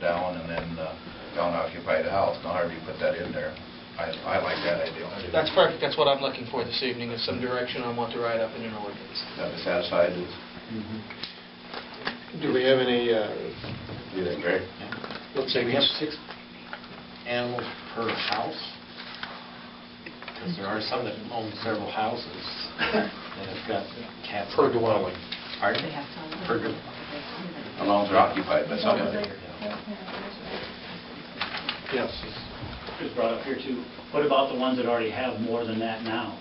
down and then unoccupied house. Now, however you put that in there, I like that idea. That's perfect. That's what I'm looking for this evening, is some direction on what to write up in an ordinance. That was satisfied. Do we have any, You think, Greg? let's say We have 6 animals per house? Because there are some that own several houses and have got cats. per dwelling? Pardon? Per dwelling. As long as they're occupied by somebody. Yes. Was brought up here too. What about the ones that already have more than that now?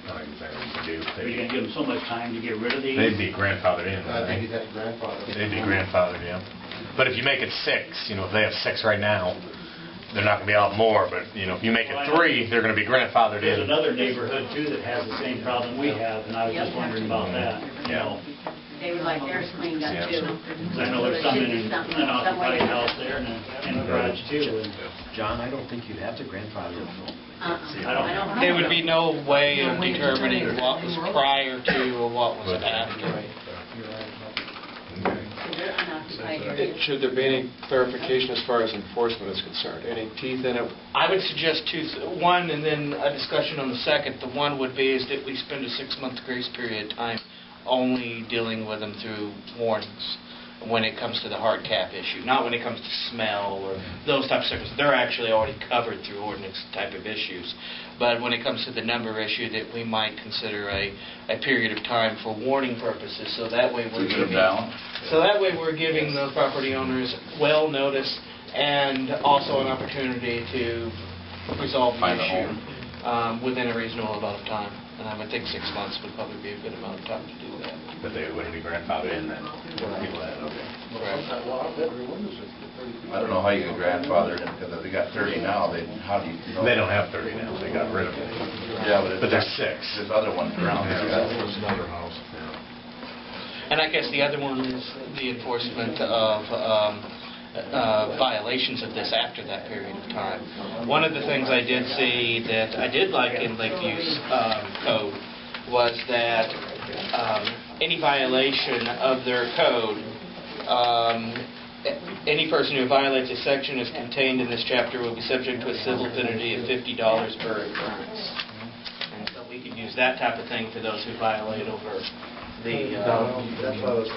Not exactly what you do. Are you going to give them so much time to get rid of these? They'd be grandfathered in. I think you'd have to grandfather. They'd be grandfathered, yeah. But if you make it 6, if they have 6 right now, they're not going to be out more. But, if you make it 3, they're going to be grandfathered There's in. another neighborhood too that has the same problem we have, and I was just wondering about that. They would like theirs cleaned up too. I know there's some in an occupied house there and in a garage too. And John, I don't think you'd have to grandfather them. I There would be no way of determining what was prior to or what was after. They're unoccupied areas. Should there be any clarification as far as enforcement is concerned? Any teeth in it? I would suggest one, and then a discussion on the second. The one would be is that we spend a 6-month grace period of time only dealing with them through warnings when it comes to the hard cap issue, not when it comes to smell or those types of things. They're actually already covered through ordinance type of issues. But when it comes to the number issue, that we might consider a period of time for warning purposes, so that way we're Keep them down. giving the property owners well notice and also an opportunity to resolve the Find a issue home. within a reasonable amount of time. And I would think 6 months would probably be a good amount of time to do that. But they wouldn't be grandfathered in then. People that, okay. I don't know how you could grandfather it, because if they got 30 now, how do you know? They don't have 30 now. They got rid of it. Yeah, But there's 6. There's other ones around. There's another house. And I guess the other one is the enforcement of violations of this after that period of time. One of the things I did see that I did like in Lakeview's code was that any violation of their code, any person who violates a section as contained in this chapter will be subject to a civil penalty of $50 per occurrence. And so we could use that type of thing for those who violate over the... That's why I was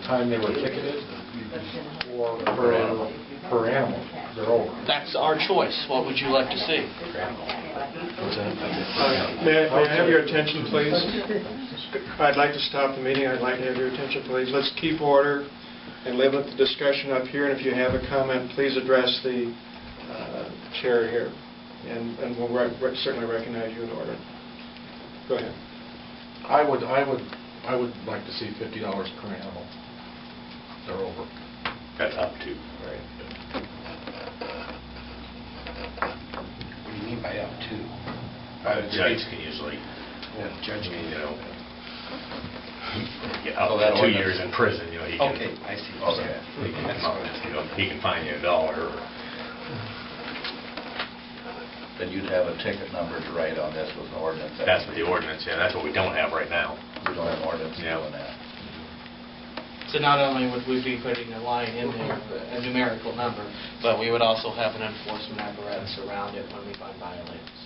time they were ticketed or per animal. They're over. That's our choice. What would you like to see? May I have your attention, please? I'd like to stop the meeting. I'd like to have your attention, please. Let's keep order and limit the discussion up here. And if you have a comment, please address the chair here. And we'll certainly recognize you in order. Go ahead. I would like to see $50 per animal. They're over. That's up to. Right. What do you mean by up to? The judge can usually, Judge me, get up to 2 years in prison, he can. Okay, I see. Okay. He can fine you $1 or... Then you'd have a ticket number to write on this with an ordinance. That's with the ordinance, yeah. That's what we don't have right now. We don't have an ordinance doing that. So not only would we be putting a line in there, a numerical number, but we would also have an enforcement apparatus around it when we find violators.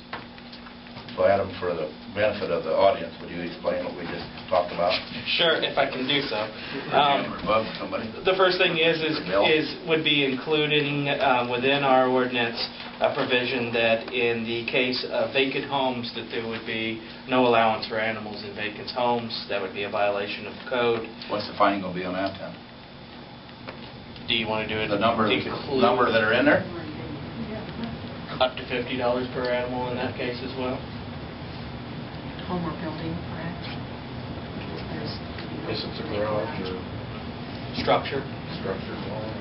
So Adam, for the benefit of the audience, would you explain what we just talked about? Sure, if I can do so. Above somebody? The first thing would be including within our ordinance a provision that in the case of vacant homes, that there would be no allowance for animals in vacant homes. That would be a violation of the code. What's the fine going to be on that then? Do you want to do it? The number that are in there? Up to $50 per animal in that case as well. Home or building, correct? Yes, it's a garage or Structure. structure dwelling.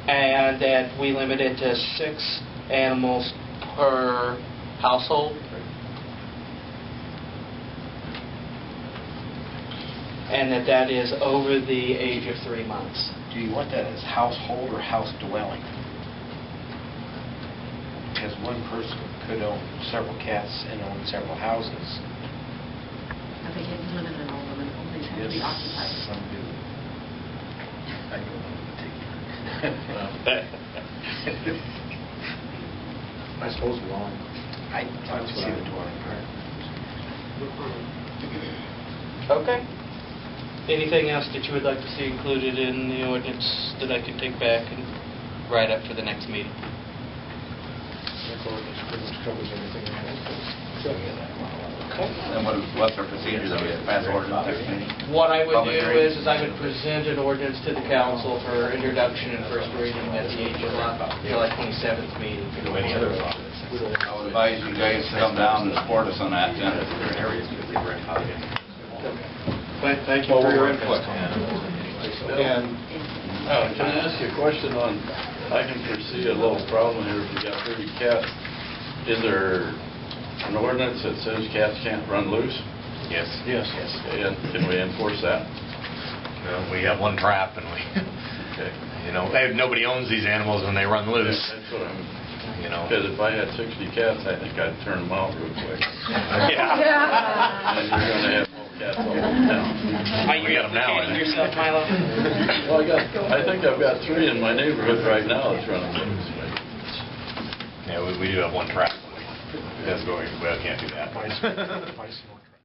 And that we limit it to 6 animals per household. And that is over the age of 3 months. Do you want that as household or house dwelling? Because one person could own several cats and own several houses. I think it's limited on all of them. All these have It'll be occupied. I suppose lawn. I'd like to see the dwelling part. Okay. Anything else that you would like to see included in the ordinance that I can take back and write up for the next meeting? That ordinance pretty much covers everything we have. And what's our procedure, that we have to pass ordinance next meeting? What I would Public do hearing? is I would present an ordinance to the council for introduction and first reading at the July 27th meeting. Do any other thoughts? I would advise you guys to come down and support us on that, then. Thank you for your input. And Can I ask you a question on, I can foresee a little problem here if you got 30 cats. Is there an ordinance that says cats can't run loose? Yes. yes, And can we enforce that? Well, we have one trap and we, Okay. you know, nobody owns these animals when they run loose, That's what I'm, you know. because if I had 60 cats, I think I'd turn them out real quick. Yeah. And you're going to have more cats all over town. Are you We got 'em now, implicating I think. yourself, Milo? Well, I think I've got 3 in my neighborhood right now that's running loose. Yeah, we do have one trap. That's going, well, can't do that. Vice